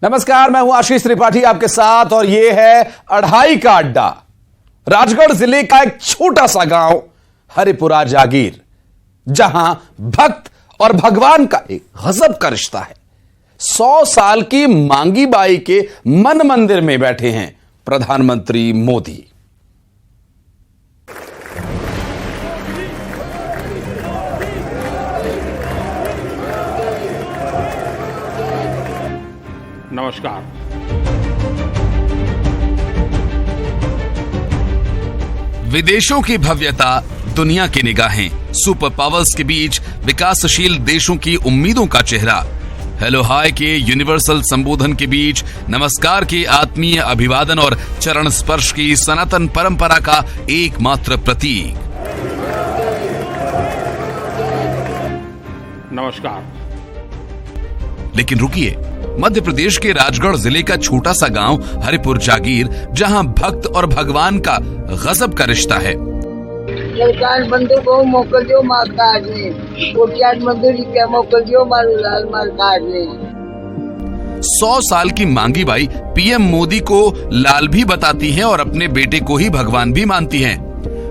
नमस्कार, मैं हूं आशीष त्रिपाठी आपके साथ और यह है अढ़ाई का अड्डा। राजगढ़ जिले का एक छोटा सा गांव हरिपुरा जागीर, जहां भक्त और भगवान का एक गजब का रिश्ता है। 100 साल की मांगी बाई के मन मंदिर में बैठे हैं प्रधानमंत्री मोदी। नमस्कार। विदेशों की भव्यता, दुनिया की निगाहें, सुपर पावर्स के बीच विकासशील देशों की उम्मीदों का चेहरा, हेलो हाय के यूनिवर्सल संबोधन के बीच नमस्कार के आत्मीय अभिवादन और चरण स्पर्श की सनातन परंपरा का एकमात्र प्रतीक। नमस्कार। लेकिन रुकिए, मध्य प्रदेश के राजगढ़ जिले का छोटा सा गांव हरिपुर जागीर, जहां भक्त और भगवान का गजब का रिश्ता है। सरकार बंधु को मोकल दियो मार काटने, कोटियार मजदूरी के मोकल दियो मारू लाल मार काटने। 100 साल की मांगी बाई पीएम मोदी को लाल भी बताती हैं और अपने बेटे को ही भगवान भी मानती हैं।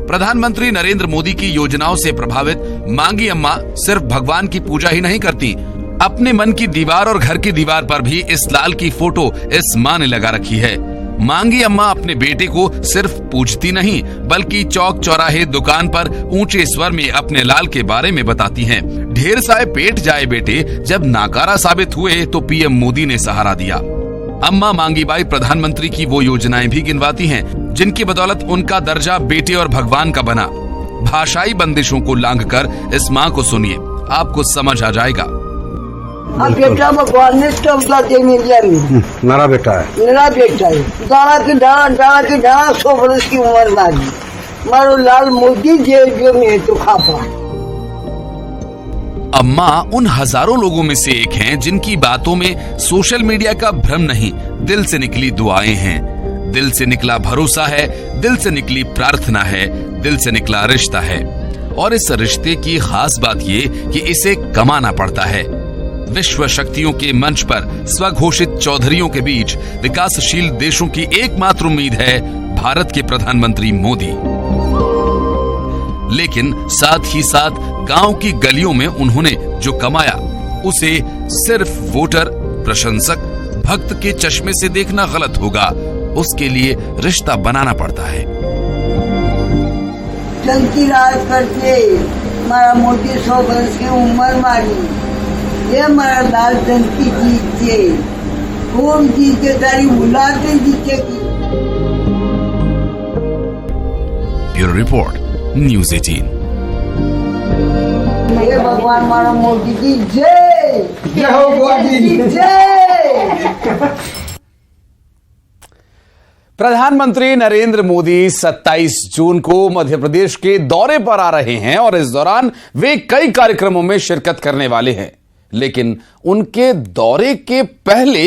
प्रधानमंत्री नरेंद्र मोदी की योजनाओं से प्रभावित मांगी अम्मा सिर्फ भगवान की पूजा ही नहीं करती, अपने मन की दीवार और घर की दीवार पर भी इस लाल की फोटो इस मां ने लगा रखी है। मांगी अम्मा अपने बेटे को सिर्फ पूजती नहीं, बल्कि चौक चौराहे दुकान पर ऊंचे स्वर में अपने लाल के बारे में बताती हैं। ढेर सारे पेट जाए बेटे जब नाकारा साबित हुए तो पीएम मोदी ने सहारा दिया। अम्मा मांगी बाई प्रधानमंत्री की वो योजनाएं भी गिनवाती हैं, जिनकी बदौलत उनका दर्जा बेटे और भगवान का बना। भाषाई बंदिशों को लांघकर इस माँ को सुनिए, आपको समझ आ जाएगा। अब बेटा भगवान ने स्टम्पा दे मीडिया में मेरा बेटा है, मेरा बेटा है। डाला की डाला 100 वर्ष की उम्र मारी मारो लाल मोदी जेल में तो खापा। अम्मा उन हजारों लोगों में से एक हैं जिनकी बातों में सोशल मीडिया का भ्रम नहीं, दिल से निकली दुआएं हैं, दिल से निकला भरोसा है, दिल से निकली प्रार्थना है, दिल से निकला रिश्ता है। और इस रिश्ते की खास बात ये कि इसे कमाना पड़ता है। विश्व शक्तियों के मंच पर स्वघोषित चौधरियों के बीच विकासशील देशों की एकमात्र उम्मीद है भारत के प्रधानमंत्री मोदी। लेकिन साथ ही साथ गांव की गलियों में उन्होंने जो कमाया, उसे सिर्फ वोटर, प्रशंसक, भक्त के चश्मे से देखना गलत होगा। उसके लिए रिश्ता बनाना पड़ता है। चलती रात करके हमारा मोदी 100 वर्ष की उम्र मारी, ये हमारा लाल टंकी जीते, खूब जीते तारी बुलाते जीतेगी। Bureau report, news 18। ये भगवान हमारा मोदी की जय, जय हो मोदी की जय। प्रधानमंत्री नरेंद्र मोदी 27 जून को मध्य प्रदेश के दौरे पर आ रहे हैं और इस दौरान वे कई कार्यक्रमों में शिरकत करने वाले हैं। लेकिन उनके दौरे के पहले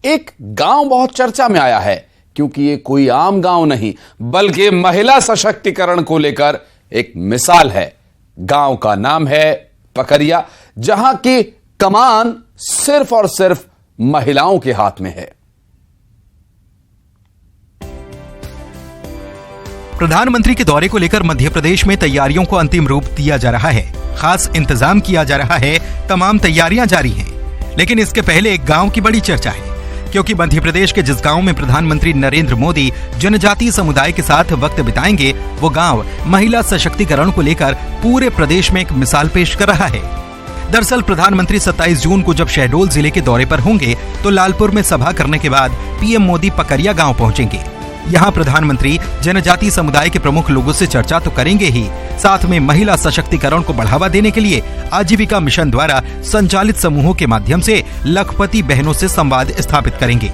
एक गांव बहुत चर्चा में आया है, क्योंकि ये कोई आम गांव नहीं, बल्कि महिला सशक्तिकरण को लेकर एक मिसाल है। गांव का नाम है पकरिया, जहां की कमान सिर्फ और सिर्फ महिलाओं के हाथ में है। प्रधानमंत्री के दौरे को लेकर मध्य प्रदेश में तैयारियों को अंतिम रूप दिया जा रहा है। खास इंतजाम किया जा रहा है, तमाम तैयारियां जारी हैं। लेकिन इसके पहले एक गांव की बड़ी चर्चा है, क्योंकि मध्य प्रदेश के जिस गांव में प्रधानमंत्री नरेंद्र मोदी जनजातीय समुदाय के साथ वक्त बिताएंगे, वो गांव महिला सशक्तिकरण को लेकर पूरे प्रदेश में एक मिसाल पेश कर रहा है। दरअसल प्रधानमंत्री 27 जून को जब शहडोल जिले के दौरे पर होंगे, तो लालपुर में सभा करने के बाद पीएम मोदी पकरिया गाँव पहुंचेंगे। यहाँ प्रधानमंत्री जनजातीय समुदाय के प्रमुख लोगों से चर्चा तो करेंगे ही, साथ में महिला सशक्तिकरण को बढ़ावा देने के लिए आजीविका मिशन द्वारा संचालित समूहों के माध्यम से लखपति बहनों से संवाद स्थापित करेंगे।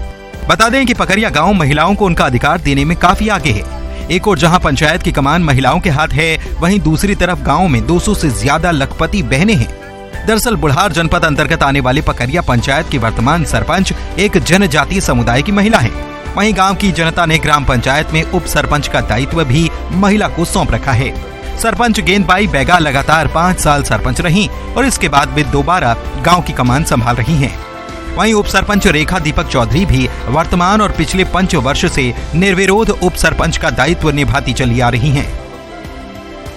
बता दें कि पकरिया गांव महिलाओं को उनका अधिकार देने में काफी आगे है। एक और जहां पंचायत की कमान महिलाओं के हाथ है, वहीं दूसरी तरफ गाँव में 200 से ज्यादा लखपति बहनें हैं। दरअसल बुढ़ार जनपद अंतर्गत आने वाले पकरिया पंचायत की वर्तमान सरपंच एक जनजातीय समुदाय की महिला है। वहीं गांव की जनता ने ग्राम पंचायत में उप सरपंच का दायित्व भी महिला को सौंप रखा है। सरपंच गेंदबाई बैगा लगातार 5 साल सरपंच रहीं और इसके बाद वे दोबारा गांव की कमान संभाल रही हैं। वहीं उप सरपंच रेखा दीपक चौधरी भी वर्तमान और पिछले 5 वर्ष से निर्विरोध उप सरपंच का दायित्व निभाती चली आ रही हैं।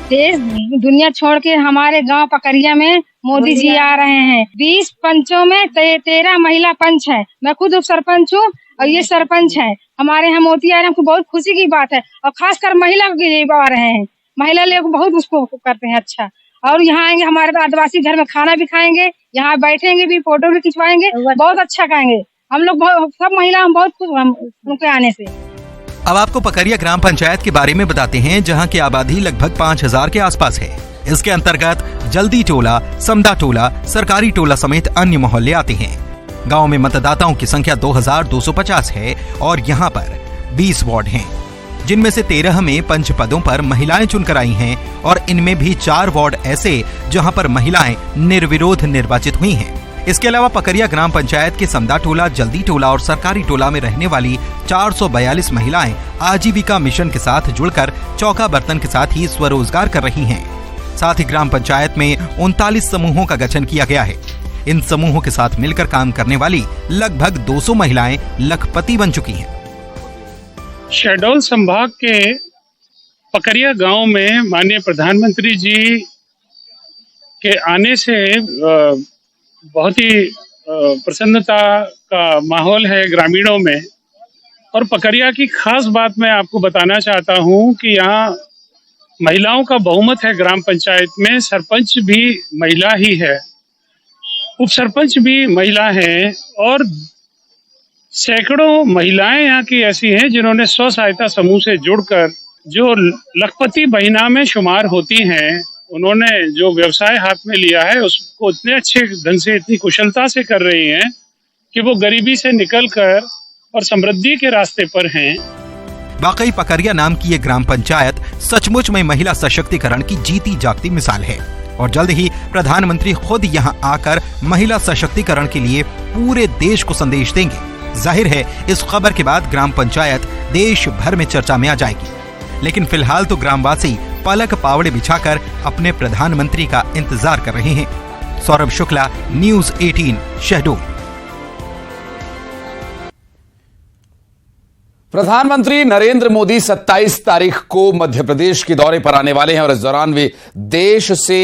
देश दुनिया छोड़ के हमारे गांव पकरिया में मोदी जी आ रहे हैं। 20 पंचों में 13 महिला पंच है। मैं खुद उप सरपंच हूँ और ये सरपंच है। हमारे यहाँ मोदी आ रहे हैं, हमको बहुत खुशी की बात है और खासकर महिला के लिए आ रहे हैं। महिला लोग बहुत उसको करते हैं अच्छा। और यहाँ आएंगे हमारे तो आदिवासी घर में खाना भी खाएंगे, यहाँ बैठेंगे भी, फोटो भी खिंचवाएंगे, बहुत अच्छा कहेंगे। हम लोग सब महिला हम बहुत खुश उनके आने से। अब आपको पकरिया ग्राम पंचायत के बारे में बताते हैं, जहां की आबादी लगभग 5000 के आसपास है। इसके अंतर्गत जल्दी टोला, समदा टोला, सरकारी टोला समेत अन्य मोहल्ले आते हैं। गांव में मतदाताओं की संख्या 2250 है और यहां पर 20 वार्ड हैं, जिनमें से 13 में पंच पदों पर महिलाएं चुनकर आई हैं और इनमें भी 4 वार्ड ऐसे जहां पर महिलाएं निर्विरोध निर्वाचित हुई हैं। इसके अलावा पकरिया ग्राम पंचायत के समदा टोला, जल्दी टोला और सरकारी टोला में रहने वाली 442 महिलाएं आजीविका मिशन के साथ जुड़कर चौका बर्तन के साथ ही स्वरोजगार कर रही हैं। साथ ही ग्राम पंचायत में 39 समूहों का गठन किया गया है। इन समूहों के साथ मिलकर काम करने वाली लगभग 200 महिलाएं लखपति बन चुकी हैं। शहडोल संभाग के पकरिया गांव में माननीय प्रधानमंत्री जी के आने से बहुत ही प्रसन्नता का माहौल है ग्रामीणों में। और पकरिया की खास बात मैं आपको बताना चाहता हूं कि यहाँ महिलाओं का बहुमत है ग्राम पंचायत में। सरपंच भी महिला ही है, उप सरपंच भी महिला है और सैकड़ों महिलाएं यहाँ की ऐसी हैं जिन्होंने स्व सहायता समूह से जुड़कर जो लखपति बहिना में शुमार होती हैं, उन्होंने जो व्यवसाय हाथ में लिया है उसको इतने अच्छे ढंग से, इतनी कुशलता से कर रही हैं कि वो गरीबी से निकलकर और समृद्धि के रास्ते पर हैं। वाकई पकरिया नाम की ये ग्राम पंचायत सचमुच में महिला सशक्तिकरण की जीती जागती मिसाल है और जल्द ही प्रधानमंत्री खुद यहां आकर महिला सशक्तिकरण के लिए पूरे देश को संदेश देंगे। जाहिर है इस खबर के बाद ग्राम पंचायत देश भर में चर्चा में आ जाएगी, लेकिन फिलहाल तो ग्रामवासी पलक पावड़े बिछाकर अपने प्रधानमंत्री का इंतजार कर रहे हैं। सौरभ शुक्ला, न्यूज़ 18, शहडोल। प्रधानमंत्री नरेंद्र मोदी 27 तारीख को मध्य प्रदेश के दौरे पर आने वाले हैं और इस दौरान वे देश से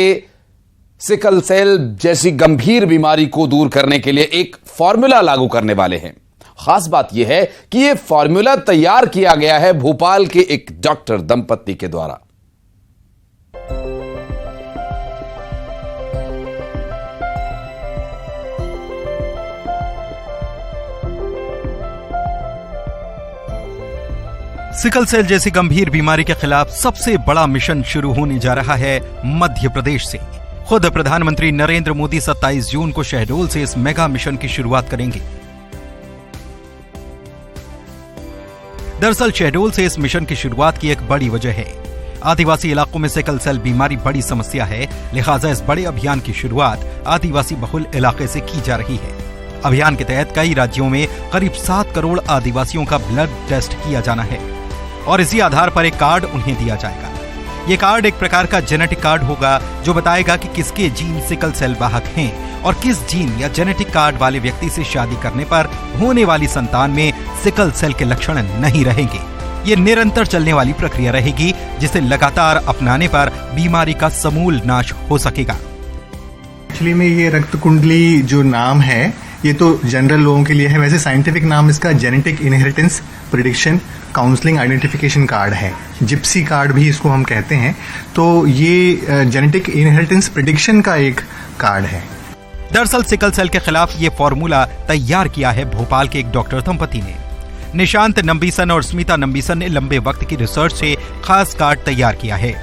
सिकल सेल जैसी गंभीर बीमारी को दूर करने के लिए एक फॉर्मूला लागू करने वाले हैं। खास बात यह है कि यह फॉर्मूला तैयार किया गया है भोपाल के एक डॉक्टर दंपत्ति के द्वारा। सिकल सेल जैसी गंभीर बीमारी के खिलाफ सबसे बड़ा मिशन शुरू होने जा रहा है मध्य प्रदेश से। खुद प्रधानमंत्री नरेंद्र मोदी 27 जून को शहडोल से इस मेगा मिशन की शुरुआत करेंगे। दरअसल शहडोल से इस मिशन की शुरुआत की एक बड़ी वजह है। आदिवासी इलाकों में सिकल सेल बीमारी बड़ी समस्या है, लिहाजा इस बड़े अभियान की शुरुआत आदिवासी बहुल इलाके से की जा रही है। अभियान के तहत कई राज्यों में करीब 7 करोड़ आदिवासियों का ब्लड टेस्ट किया जाना है और इसी आधार पर एक कार्ड उन्हें दिया जाएगा। ये कार्ड एक प्रकार का जेनेटिक कार्ड होगा जो बताएगा कि किसके जीन सिकल सेल वाहक हैं और किस जीन या जेनेटिक कार्ड वाले व्यक्ति से शादी करने पर होने वाली संतान में सिकल सेल के लक्षण नहीं रहेंगे। ये निरंतर चलने वाली प्रक्रिया रहेगी जिसे लगातार अपनाने पर बीमारी का समूल नाश हो सकेगा। एक्चुअली में ये रक्त कुंडली जो नाम है ये तो जनरल लोगों के लिए है, वैसे साइंटिफिक नाम इसका genetic inheritance prediction counselling identification card है, जिप्सी कार्ड भी इसको हम कहते हैं। तो ये जेनेटिक इनहेरिटेंस प्रिडिक्शन का एक कार्ड है। दरअसल सिकल सेल के खिलाफ ये फॉर्मूला तैयार किया है भोपाल के एक डॉक्टर दंपति ने। निशांत नंबीसन और स्मिता नंबीसन ने लंबे वक्त की रिसर्च से खास कार्ड तैयार किया है।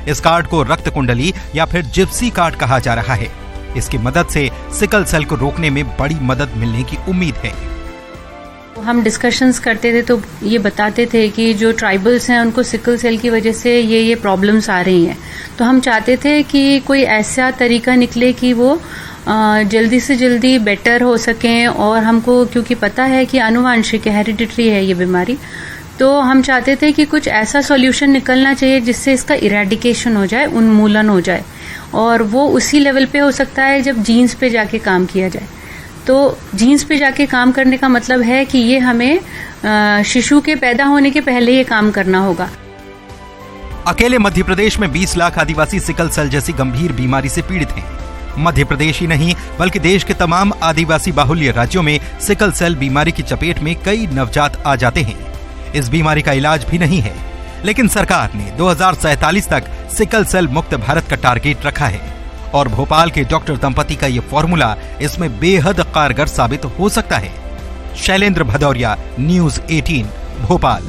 इस कार्ड को रक्त कुंडली या फिर जिप्सी कार्ड कहा जा रहा है। इसकी मदद से सिकल सेल को रोकने में बड़ी मदद मिलने की उम्मीद है। हम डिस्कशंस करते थे तो ये बताते थे कि जो ट्राइबल्स हैं उनको सिकल सेल की वजह से ये प्रॉब्लम्स आ रही हैं, तो हम चाहते थे कि कोई ऐसा तरीका निकले कि वो जल्दी से जल्दी बेटर हो सकें। और हमको क्योंकि पता है कि आनुवांशिक हेरिडिटरी है ये बीमारी, तो हम चाहते थे कि कुछ ऐसा सॉल्यूशन निकलना चाहिए जिससे इसका इरेडिकेशन हो जाए, उन्मूलन हो जाए, और वो उसी लेवल पे हो सकता है जब जीन्स पे जाके काम किया जाए। तो जीन्स पे जाके काम करने का मतलब है कि ये हमें शिशु के पैदा होने के पहले ये काम करना होगा। अकेले मध्य प्रदेश में 20 लाख आदिवासी सिकल सेल जैसी गंभीर बीमारी से पीड़ित हैं। मध्य प्रदेश ही नहीं बल्कि देश के तमाम आदिवासी बाहुल्य राज्यों में सिकल सेल बीमारी की चपेट में कई नवजात आ जाते हैं। इस बीमारी का इलाज भी नहीं है, लेकिन सरकार ने 2047 तक सिकल सेल मुक्त भारत का टारगेट रखा है और भोपाल के डॉक्टर दंपति का ये फॉर्मूला इसमें बेहद कारगर साबित हो सकता है। शैलेंद्र भदौरिया, न्यूज 18, भोपाल।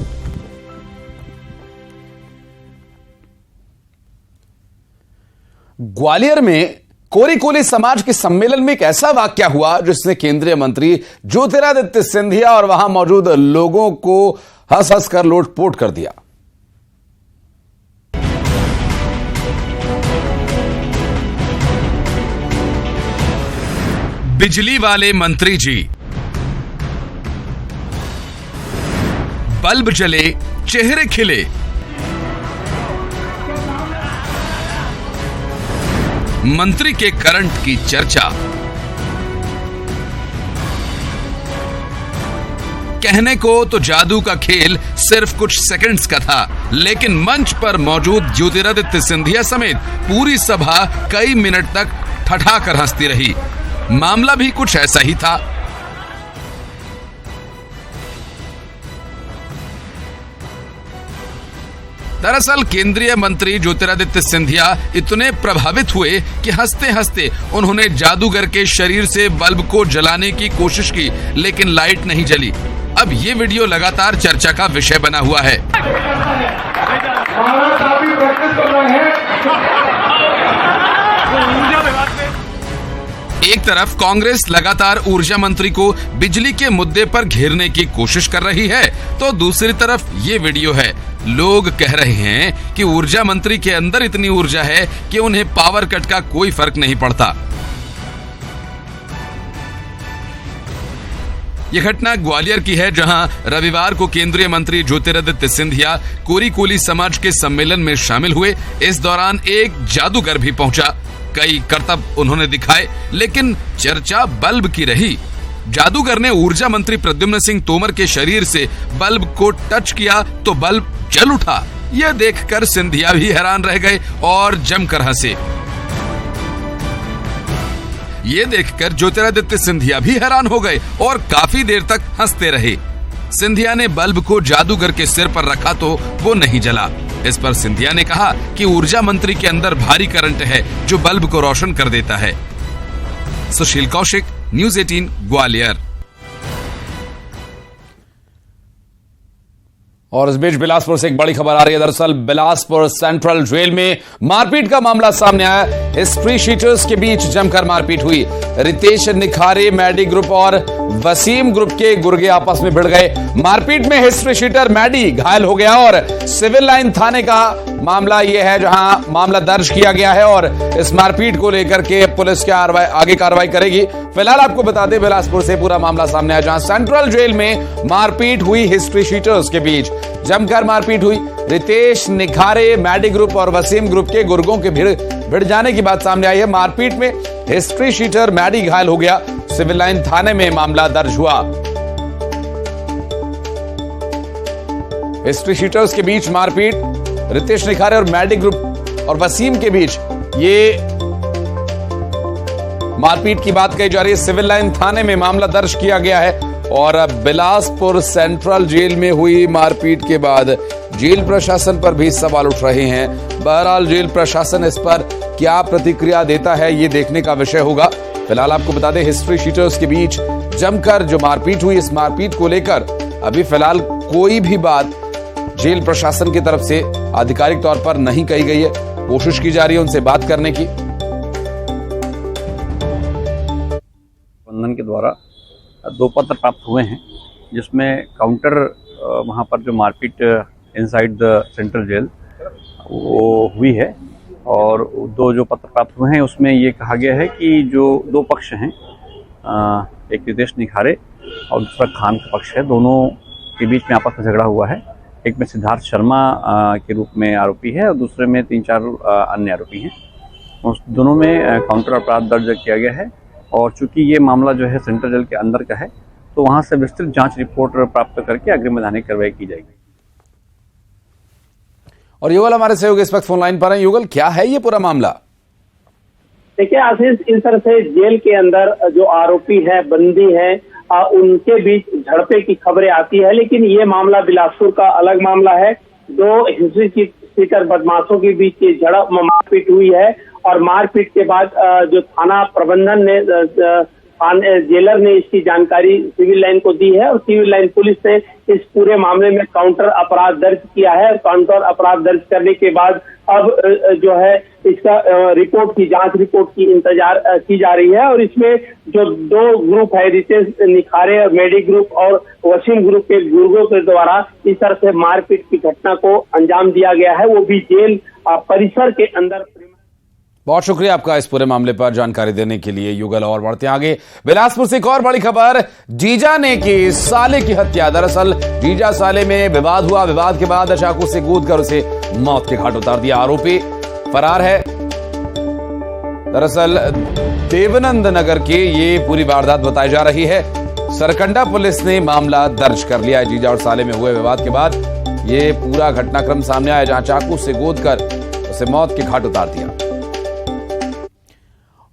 ग्वालियर में कोरी-कोली समाज के सम्मेलन में एक ऐसा वाकया हुआ जिसने केंद्रीय मंत्री ज्योतिरादित्य सिंधिया और वहां मौजूद लोगों को हंस-हंस कर लोटपोट कर दिया। बिजली वाले मंत्री जी, बल्ब जले, चेहरे खिले, मंत्री के करंट की चर्चा। कहने को तो जादू का खेल सिर्फ कुछ सेकंड्स का था, लेकिन मंच पर मौजूद ज्योतिरादित्य सिंधिया समेत पूरी सभा कई मिनट तक ठठाकर हंसती रही। मामला भी कुछ ऐसा ही था। दरअसल केंद्रीय मंत्री ज्योतिरादित्य सिंधिया इतने प्रभावित हुए कि हंसते हंसते उन्होंने जादूगर के शरीर से बल्ब को जलाने की कोशिश की, लेकिन लाइट नहीं जली। अब ये वीडियो लगातार चर्चा का विषय बना हुआ है। एक तरफ कांग्रेस लगातार ऊर्जा मंत्री को बिजली के मुद्दे पर घेरने की कोशिश कर रही है, तो दूसरी तरफ ये वीडियो है। लोग कह रहे हैं कि ऊर्जा मंत्री के अंदर इतनी ऊर्जा है कि उन्हें पावर कट का कोई फर्क नहीं पड़ता। यह घटना ग्वालियर की है, जहां रविवार को केंद्रीय मंत्री ज्योतिरादित्य सिंधिया कोरी-कोली समाज के सम्मेलन में शामिल हुए। इस दौरान एक जादूगर भी पहुंचा। कई करतब उन्होंने दिखाए, लेकिन चर्चा बल्ब की रही। जादूगर ने ऊर्जा मंत्री प्रद्युम्न सिंह तोमर के शरीर से बल्ब को टच किया तो बल्ब जल उठा। यह देखकर सिंधिया भी हैरान रह गए और जमकर हंसे। ये देखकर ज्योतिरादित्य सिंधिया भी हैरान हो गए और काफी देर तक हंसते रहे। सिंधिया ने बल्ब को जादूगर के सिर पर रखा तो वो नहीं जला। इस पर सिंधिया ने कहा कि ऊर्जा मंत्री के अंदर भारी करंट है जो बल्ब को रोशन कर देता है। सुशील कौशिक, न्यूज 18, ग्वालियर। और इस बीच बिलासपुर से एक बड़ी खबर आ रही है। दरअसल बिलासपुर सेंट्रल जेल में मारपीट का मामला सामने आया। हिस्ट्री शीटर्स के बीच जमकर मारपीट हुई। रितेश निखारे, मैडी ग्रुप और वसीम ग्रुप के गुर्गे आपस में भिड़ गए। मारपीट में हिस्ट्री शीटर मैडी घायल हो गया और सिविल लाइन थाने का मामला यह है जहां मामला दर्ज किया गया है और इस मारपीट को लेकर के पुलिस क्या आगे कार्रवाई करेगी। फिलहाल आपको बता दें बिलासपुर से पूरा मामला सामने आया, जहां सेंट्रल जेल में मारपीट हुई। हिस्ट्री शीटर्स के बीच जमकर मारपीट हुई। रितेश निखारे, मैडी ग्रुप और वसीम ग्रुप के गुर्गों के भिड़ जाने की बात सामने आई है। मारपीट में हिस्ट्री शीटर मैडी घायल हो गया। सिविल लाइन थाने में मामला दर्ज हुआ। हिस्ट्री शीटर्स के बीच मारपीट, रितेश निखारे और मैडी ग्रुप और वसीम के बीच ये मारपीट की बात कही जा रही है। सिविल लाइन थाने में मामला दर्ज किया गया है और बिलासपुर सेंट्रल जेल में हुई मारपीट के बाद जेल प्रशासन पर भी सवाल उठ रहे हैं। बहरहाल जेल प्रशासन इस पर क्या प्रतिक्रिया देता है ये देखने का विषय होगा। फिलहाल आपको बता दें हिस्ट्री शीटर्स के बीच जमकर जो मारपीट हुई, इस मारपीट को लेकर अभी फिलहाल कोई भी बात जेल प्रशासन की तरफ से आधिकारिक तौर पर नहीं कही गई है। कोशिश की जा रही है उनसे बात करने की। प्रबंधन के द्वारा 2 पत्र प्राप्त हुए हैं, जिसमें काउंटर वहाँ पर जो मारपीट इनसाइड द सेंट्रल जेल वो हुई है और 2 जो पत्र प्राप्त हुए हैं उसमें ये कहा गया है कि जो 2 पक्ष हैं, एक रितेश निखारे और दूसरा खान का पक्ष है, दोनों के बीच में आपस में झगड़ा हुआ है। एक में सिद्धार्थ शर्मा के रूप में आरोपी है और दूसरे में 3-4 अन्य आरोपी हैं। उस दोनों में काउंटर अपराध दर्ज किया गया है और चूंकि ये मामला जो है सेंट्रल जेल के अंदर का है, तो वहां से विस्तृत जांच रिपोर्ट प्राप्त करके अग्रिम वैधानिक कार्रवाई की जाएगी। और युगल हमारे सहयोगी इस वक्त फोन लाइन पर हैं। युगल, क्या है ये पूरा मामला? देखिए आशीष, इस तरह से जेल के अंदर जो आरोपी है, बंदी है, उनके बीच झड़पे की खबरें आती है, लेकिन ये मामला बिलासपुर का अलग मामला है। दो हिस्ट्री सीटर बदमाशों के बीच ये झड़प मारपीट हुई है और मारपीट के बाद जो थाना प्रबंधन ने जेलर ने इसकी जानकारी सिविल लाइन को दी है और सिविल लाइन पुलिस ने इस पूरे मामले में काउंटर अपराध दर्ज किया है। काउंटर अपराध दर्ज करने के बाद अब जो है इसका रिपोर्ट की जांच रिपोर्ट की इंतजार की जा रही है और इसमें जो दो ग्रुप है, रितेश निखारे मेडी ग्रुप और वसीम ग्रुप के गुर्गों के द्वारा इस तरह से मारपीट की घटना को अंजाम दिया गया है, वो भी जेल परिसर के अंदर। बहुत शुक्रिया आपका इस पूरे मामले पर जानकारी देने के लिए युगल। और बढ़ते हैं आगे, बिलासपुर से एक और बड़ी खबर, जीजा ने की साले की हत्या। दरअसल जीजा साले में विवाद हुआ, विवाद के बाद चाकू से कूदकर उसे मौत के घाट उतार दिया। आरोपी फरार है। दरअसल देवानंद नगर की ये पूरी वारदात बताई जा रही है। सरकंडा पुलिस ने मामला दर्ज कर लिया है। जीजा और साले में हुए विवाद के बाद ये पूरा घटनाक्रम सामने आया, जहां चाकू से कूदकर उसे मौत के घाट उतार दिया।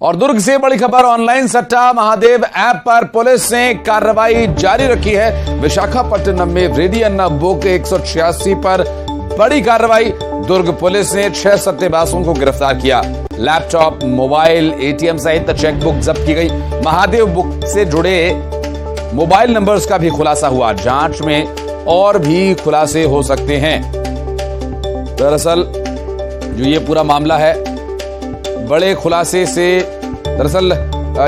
और दुर्ग से बड़ी खबर, ऑनलाइन सट्टा महादेव ऐप पर पुलिस ने कार्रवाई जारी रखी है। विशाखापट्टनम में रेडी अन्ना बुक 186 पर बड़ी कार्रवाई। दुर्ग पुलिस ने 6 सट्टेबाजों को गिरफ्तार किया। लैपटॉप, मोबाइल, एटीएम सहित चेकबुक जब्त की गई। महादेव बुक से जुड़े मोबाइल नंबर्स का भी खुलासा हुआ। जांच में और भी खुलासे हो सकते हैं। दरअसल जो ये पूरा मामला है, बड़े खुलासे से, दरअसल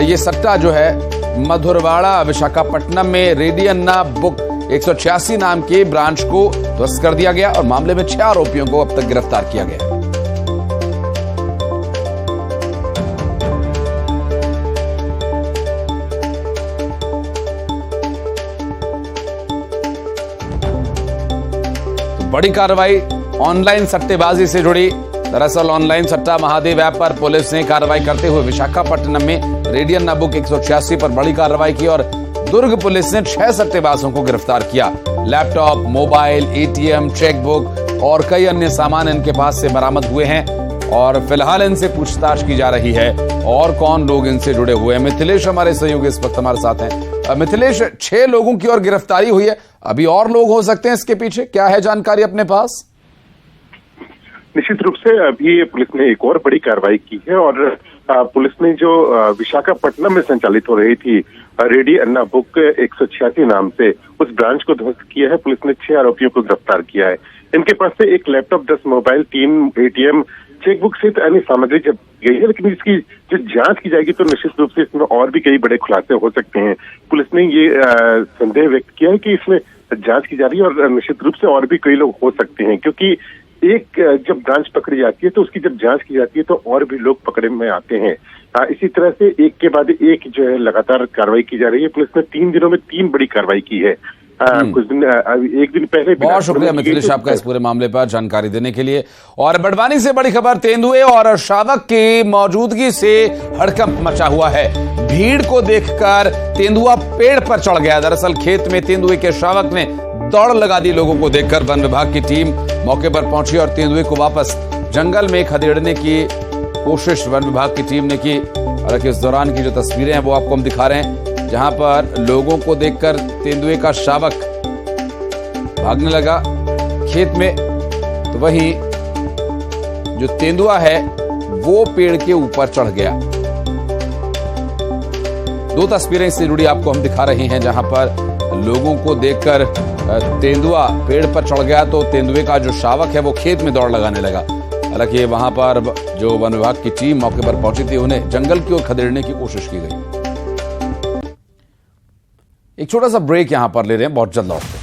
ये सट्टा जो है मधुरवाड़ा विशाखापट्टनम में रेडी अन्ना बुक 186 नाम के ब्रांच को ध्वस्त कर दिया गया और मामले में 6 आरोपियों को अब तक गिरफ्तार किया गया। तो बड़ी कार्रवाई ऑनलाइन सट्टेबाजी से जुड़ी। दरअसल ऑनलाइन सट्टा महादेव ऐप पर पुलिस ने कार्रवाई करते हुए विशाखापट्टनम में रेडी अन्ना बुक 186 पर बड़ी कार्रवाई की और दुर्ग पुलिस ने 6 सट्टेबाजों को गिरफ्तार किया। लैपटॉप, मोबाइल, एटीएम, चेकबुक और कई अन्य सामान इनके पास से बरामद हुए हैं और फिलहाल इनसे पूछताछ की जा रही है और कौन लोग इनसे जुड़े हुए हैं। मिथिलेश हमारे सहयोगी इस वक्त हमारे साथ हैं। मिथिलेश, 6 लोगों की और गिरफ्तारी हुई है, अभी और लोग हो सकते हैं इसके पीछे, क्या है जानकारी अपने पास? निश्चित रूप से अभी पुलिस ने एक और बड़ी कार्रवाई की है और पुलिस ने जो विशाखापट्टनम में संचालित हो रही थी रेडी अन्ना बुक 186 नाम से उस ब्रांच को ध्वस्त किया है। पुलिस ने 6 आरोपियों को गिरफ्तार किया है। इनके पास से एक लैपटॉप, 10 मोबाइल, 3 एटीएम, चेकबुक सहित अन्य सामग्री जब्त की गई है। लेकिन इसकी जो जांच की जाएगी तो निश्चित रूप से इसमें और भी कई बड़े खुलासे हो सकते हैं। पुलिस ने ये संदेह व्यक्त किया है कि इसमें जांच की जा रही है और निश्चित रूप से और भी कई लोग हो सकते हैं, क्योंकि एक जब ब्रांच पकड़ी जाती है तो उसकी जब जांच की जाती है तो और भी लोग पकड़े में आते हैं। इसी तरह से एक के बाद एक जो है लगातार कार्रवाई की जा रही है। पुलिस ने 3 दिनों में 3 बड़ी कार्रवाई की है। कुछ दिन एक दिन पहले। बहुत शुक्रिया मिथिलेश आपका इस पूरे मामले पर जानकारी देने के लिए। और बड़वानी से बड़ी खबर, तेंदुए और शावक की मौजूदगी से हड़कंप मचा हुआ है। भीड़ को देखकर तेंदुआ पेड़ पर चढ़ गया। दरअसल खेत में तेंदुए के शावक ने दौड़ लगा दी। लोगों को देखकर वन विभाग की टीम मौके पर पहुंची और तेंदुए को वापस जंगल में खदेड़ने की कोशिश वन विभाग की टीम ने की। हालांकि इस दौरान की जो तस्वीरें हैं वो आपको हम दिखा रहे हैं, जहां पर लोगों को देखकर तेंदुए का शावक भागने लगा खेत में, तो वहीं जो तेंदुआ है वो पेड़ के ऊपर चढ़ गया। 2 तस्वीरें इससे जुड़ी आपको हम दिखा रहे हैं, जहां पर लोगों को देखकर तेंदुआ पेड़ पर चढ़ गया तो तेंदुए का जो शावक है वो खेत में दौड़ लगाने लगा। हालांकि वहां पर जो वन विभाग की टीम मौके पर पहुंची थी, उन्हें जंगल की ओर खदेड़ने की कोशिश की गई। एक छोटा सा ब्रेक यहां पर ले रहे हैं, बहुत जल्द लौटते हैं।